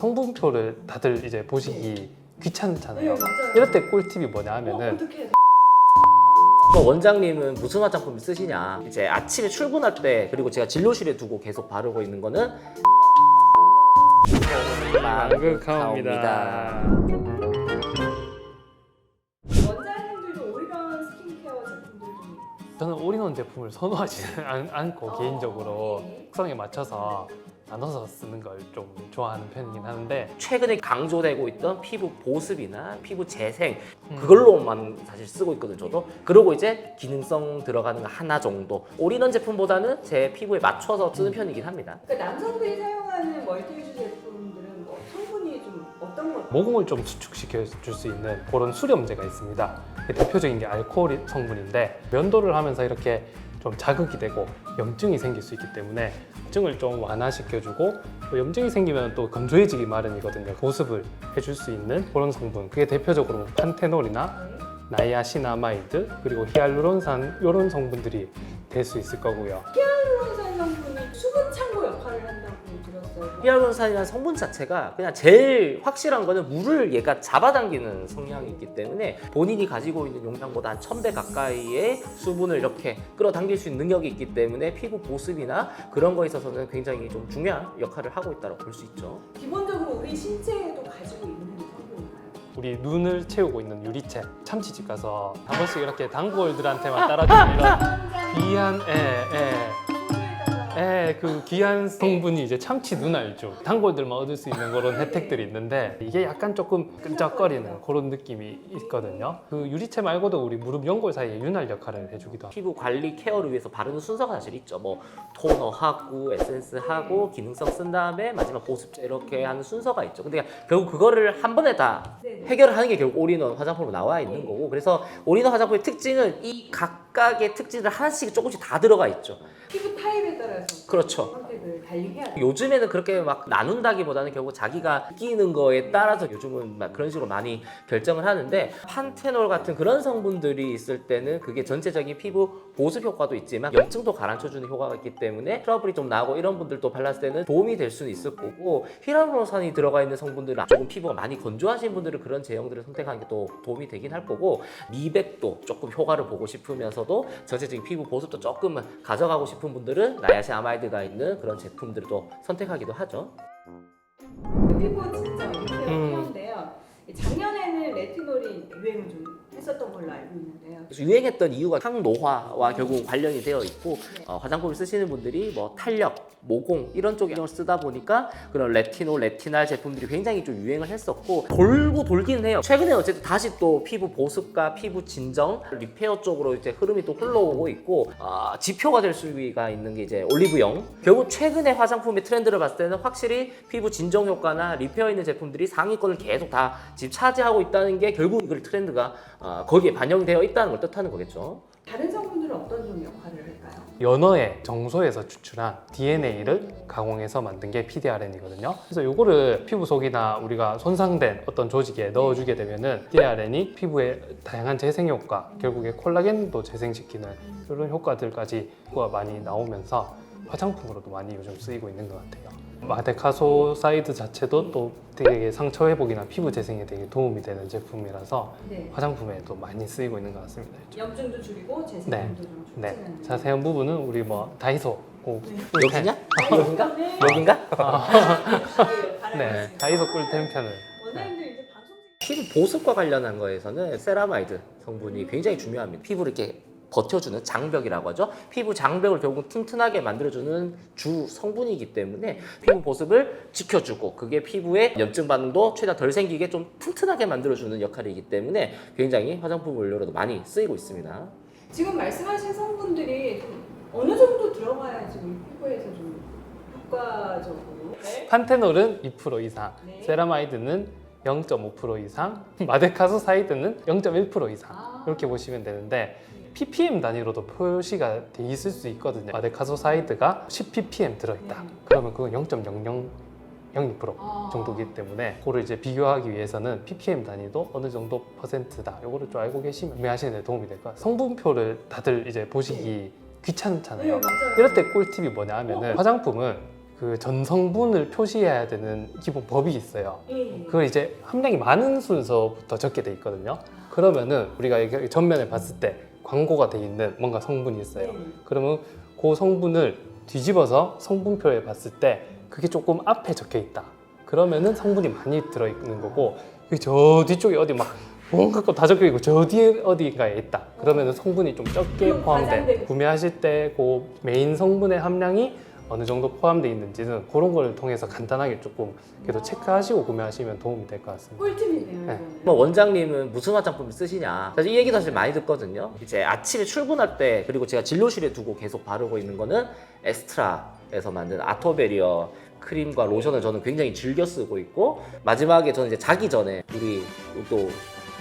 성분표를 다들 이제 보시기 귀찮잖아요. 네, 맞아요. 이럴 때 꿀팁이 뭐냐 하면은 어떻게 원장님은 무슨 화장품을 쓰시냐, 이제 아침에 출근할 때, 그리고 제가 진료실에 두고 계속 바르고 있는 거는 마그카오입니다. 원장님들도 올인원 스킨케어 제품들 중에 저는 올인원 제품을 선호하지는 않고 개인적으로 특성에 맞춰서 나눠서 쓰는 걸 좀 좋아하는 편이긴 하는데, 최근에 강조되고 있던 피부 보습이나 피부 재생, 그걸로만 사실 쓰고 있거든요, 저도. 그리고 이제 기능성 들어가는 거 하나 정도, 올인원 제품보다는 제 피부에 맞춰서 쓰는 편이긴 합니다. 그러니까 남성들이 사용하는 멀티유즈 제품들은 뭐 성분이 좀 어떤 것? 모공을 좀 수축시켜 줄 수 있는 그런 수렴제가 있습니다. 대표적인 게 알코올 성분인데, 면도를 하면서 이렇게 좀 자극이 되고 염증이 생길 수 있기 때문에 염증을 좀 완화시켜주고, 또 염증이 생기면 또 건조해지기 마련이거든요. 보습을 해줄 수 있는 그런 성분, 그게 대표적으로 판테놀이나 나이아신아마이드, 그리고 히알루론산, 이런 성분들이 될 수 있을 거고요. 히알루론산 성분이 수분 창고 역할을 한다고 들었어요. 히알루론산이라는 성분 자체가 그냥 제일 확실한 거는 물을 얘가 잡아당기는 성향이 있기 때문에 본인이 가지고 있는 용량보다 한 1000배 가까이의 수분을 이렇게 끌어당길 수 있는 능력이 있기 때문에 피부 보습이나 그런 거에 있어서는 굉장히 좀 중요한 역할을 하고 있다고 볼 수 있죠. 기본적으로 우리 신체에도 가지고 있는 성분인가요? 우리 눈을 채우고 있는 유리체, 참치집 가서 한 번씩 이렇게 단골들한테만 따라주는 이런 귀한 그 귀한 성분이 이제 참치 눈알죠. 단골들만 얻을 수 있는 그런 혜택들이 있는데, 이게 약간 조금 끈적거리는 그런 느낌이 있거든요. 그 유리체 말고도 우리 무릎 연골 사이에 윤활 역할을 해주기도 하고, 피부 관리 케어를 위해서 바르는 순서가 사실 있죠. 뭐 토너하고 에센스하고 기능성 쓴 다음에 마지막 보습제 이렇게 하는 순서가 있죠. 근데 결국 그거를 한 번에 다 네네. 해결을 하는 게 결국 올인원 화장품으로 나와 있는 거고, 그래서 올인원 화장품의 특징은 이 각각의 특징들 하나씩 조금씩 다 들어가 있죠. 피부 타입에 따라서 그렇죠. 선택을 달리해야 돼요. 요즘에는 그렇게 막 나눈다기보다는 결국 자기가 끼는 거에 따라서 요즘은 막 그런 식으로 많이 결정을 하는데, 판테놀 같은 그런 성분들이 있을 때는 그게 전체적인 피부 보습 효과도 있지만 염증도 가라앉혀주는 효과가 있기 때문에 트러블이 좀 나고 이런 분들도 발랐을 때는 도움이 될 수는 있을 거고, 히알루론산이 들어가 있는 성분들은 조금 피부가 많이 건조하신 분들은 그런 제형들을 선택하는 게 또 도움이 되긴 할 거고, 미백도 조금 효과를 보고 싶으면서도 전체적인 피부 보습도 조금 가져가고 싶은 분들은 나이아신아마이드가 있는 그런 제품들을 또 선택하기도 하죠. 피부 진짜 리페어 케어인데요. 작년에는 레티놀이 유행을 좀 했었던 걸로 알고 있는데요. 그래서 유행했던 이유가 항노화와 결국 관련이 되어 있고, 화장품을 쓰시는 분들이 뭐 탄력, 모공 이런 쪽에 신경을 쓰다 보니까 그런 레티놀, 레티날 제품들이 굉장히 좀 유행을 했었고, 돌고 돌기는 해요. 최근에 어쨌든 다시 또 피부 보습과 피부 진정, 리페어 쪽으로 이제 흐름이 또 흘러오고 있고, 지표가 될 수가 있는 게 이제 올리브영. 결국 최근에 화장품의 트렌드를 봤을 때는 확실히 피부 진정 효과나 리페어 있는 제품들이 상위권을 계속 다 지금 차지하고 있다는 게 결국 그 트렌드가 거기에 반영되어 있다는 걸 뜻하는 거겠죠. 다른 성분들은 어떤 좀 역할을 할까요? 연어의 정소에서 추출한 DNA를 가공해서 만든 게 PDRN이거든요. 그래서 이거를 피부 속이나 우리가 손상된 어떤 조직에 넣어주게 되면은 PDRN이 피부의 다양한 재생 효과, 결국에 콜라겐도 재생시키는 이런 효과들까지 많이 나오면서 화장품으로도 많이 요즘 쓰이고 있는 것 같아요. 마데카소사이드 자체도 또 되게 상처 회복이나 피부 재생에 되게 도움이 되는 제품이라서 네. 화장품에도 많이 쓰이고 있는 것 같습니다. 염증도 줄이고 재생도 좀 네, 촉진하는. 자세한 부분은 우리 뭐 다이소 여기냐? 여긴가? 여긴가? 네, 다이소 꿀템 편을. 원장님들 이제 방송 피부 보습과 관련한 거에서는 세라마이드 성분이 굉장히 중요합니다. 피부를 이렇게 버텨주는 장벽이라고 하죠. 피부 장벽을 결국 튼튼하게 만들어주는 주 성분이기 때문에 피부 보습을 지켜주고, 그게 피부에 염증 반응도 최대한 덜 생기게 좀 튼튼하게 만들어주는 역할이기 때문에 굉장히 화장품 원료로도 많이 쓰이고 있습니다. 지금 말씀하신 성분들이 좀 어느 정도 들어가야지 우리 피부에서 좀 효과적으로 판테놀은 2% 이상, 네. 세라마이드는 0.5% 이상, 마데카소사이드는 0.1% 이상, 이렇게 보시면 되는데, ppm 단위로도 표시가 돼 있을 수 있거든요. 마데카소사이드가 10ppm 들어있다. 그러면 그건 0.0002% 정도이기 때문에 그거를 이제 비교하기 위해서는 ppm 단위도 어느 정도 퍼센트다. 이거를 좀 알고 계시면 구매하시는 데 도움이 될 거예요. 성분표를 다들 이제 보시기 귀찮잖아요. 네, 맞아요. 이럴 때 꿀팁이 뭐냐 하면은 화장품은 그 전성분을 표시해야 되는 기본 법이 있어요. 예. 그걸 이제 함량이 많은 순서부터 적게 돼 있거든요. 그러면은 우리가 이렇게 전면에 봤을 때 광고가 돼 있는 뭔가 성분이 있어요. 그러면 그 성분을 뒤집어서 성분표에 봤을 때 그게 조금 앞에 적혀 있다. 그러면은 성분이 많이 들어있는 거고 그게 저 뒤쪽에 어디 막 온갖 거 다 적혀 있고 저 뒤에 어디가에 있다. 그러면은 성분이 좀 적게 그럼 포함된. 과장된- 구매하실 때 그 메인 성분의 함량이 어느 정도 포함되어 있는지는 그런 걸 통해서 간단하게 조금 그래도 체크하시고 구매하시면 도움이 될 것 같습니다. 꿀팁이네요. 네. 이거는. 뭐 원장님은 무슨 화장품을 쓰시냐? 사실 이 얘기 사실 많이 듣거든요. 이제 아침에 출근할 때 그리고 제가 진료실에 두고 계속 바르고 있는 거는 에스트라에서 만든 아토베리어 크림과 로션을 저는 굉장히 즐겨 쓰고 있고 마지막에 저는 이제 자기 전에 우리 또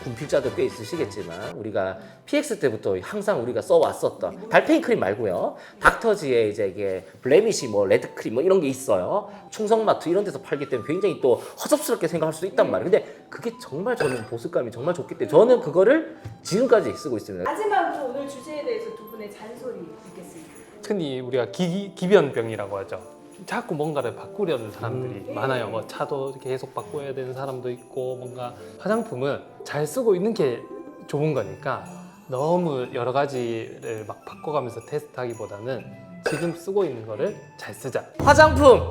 군필자들 꽤 있으시겠지만 우리가 PX 때부터 항상 우리가 써왔었던 달팽이 크림 말고요. 닥터지의 이제 이게 블레미시 뭐 레드 크림 뭐 이런 게 있어요. 충성마트 이런 데서 팔기 때문에 굉장히 또 허접스럽게 생각할 수도 있단 말이에요. 근데 그게 정말 저는 보습감이 정말 좋기 때문에 저는 그거를 지금까지 쓰고 있습니다. 마지막으로 오늘 주제에 대해서 두 분의 잔소리 듣겠습니다. 흔히 우리가 기변병이라고 하죠. 자꾸 뭔가를 바꾸려는 사람들이 많아요. 뭐 차도 계속 바꿔야 되는 사람도 있고 뭔가 화장품은 잘 쓰고 있는 게 좋은 거니까 너무 여러 가지를 막 바꿔가면서 테스트하기보다는 지금 쓰고 있는 거를 잘 쓰자. 화장품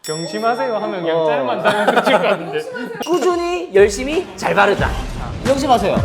명심하세요 하면 그냥 짤만 달면 끝일 것 같은데. 꾸준히 열심히 잘 바르자. 명심하세요.